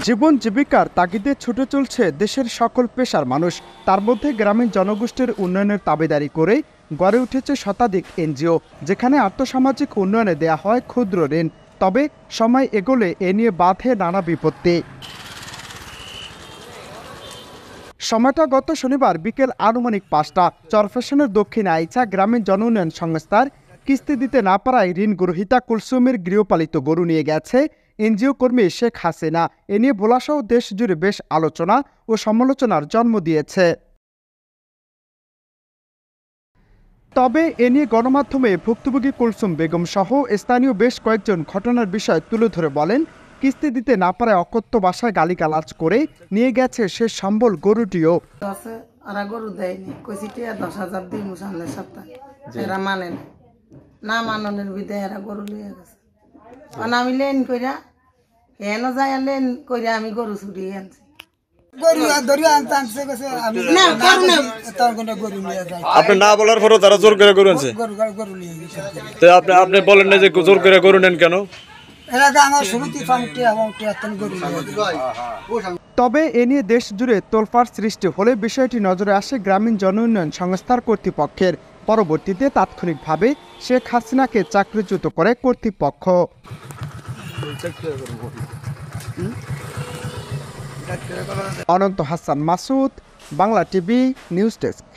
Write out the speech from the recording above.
জীবন জীবিকার তাগিদে ছুটে চলছে দেশের সকল পেশার মানুষ। তার মধ্যে গ্রামীণ জনগোষ্ঠীর উন্নয়নের দাবিদারি করে গড়ে উঠেছে শতাধিক এনজিও, যেখানে আর্থসামাজিক উন্নয়নে দেয়া হয় ক্ষুদ্র ঋণ। তবে সময় এগোলে এ নিয়ে বাধে নানা বিপত্তি। সময়টা গত শনিবার বিকেল আনুমানিক ৫টা। চরফ্যাশনের দক্ষিণ আইচা গ্রামীণ জন উন্নয়ন সংস্থার কিস্তি দিতে না পারায় ঋণ গ্রহীতা কুলসুমের গৃহপালিত গরু নিয়ে গেছে এনজিও কর্মী শেখ হাসিনা। এ নিয়ে ভোলাসহ দেশ জুড়ে বেশ আলোচনা ও সমালোচনার জন্ম দিয়েছে। তবে এ নিয়ে গণমাধ্যমে ভুক্তভোগী কুলসুম বেগম সহ স্থানীয় বেশ কয়েকজন ঘটনার বিষয় তুলে ধরে বলেন, কিস্তি দিতে না পারায় অকথ্য ভাষায় গালিগালাজ করে নিয়ে গেছে সে সম্বল গরুটিও। গরু দেয়নি, কইছি 10,000 দিই সামনের সপ্তাহে, এরা মানে না মাননের বিদে এরা গরু লিয়ে গেছে। আমি লেন কইরা হেন যাই লেন কইরা আমি গরু চুরি আনছি। আপনি না বলার পরও তারা জোর করে গরু আনছে। তো আপনি বলেন না যে জোর করে গরু নেন কেন? তবে এ নিয়ে দেশ জুড়ে তোলপাড় সৃষ্টি হলে বিষয়টি নজরে আসে গ্রামীণ জন উন্নয়ন সংস্থার কর্তৃপক্ষের। পরবর্তীতে তাৎক্ষণিকভাবে শেখ হাসিনাকে চাকরিচ্যুত করে কর্তৃপক্ষ। Ananta Hasan Masud, Bangla TV news desk.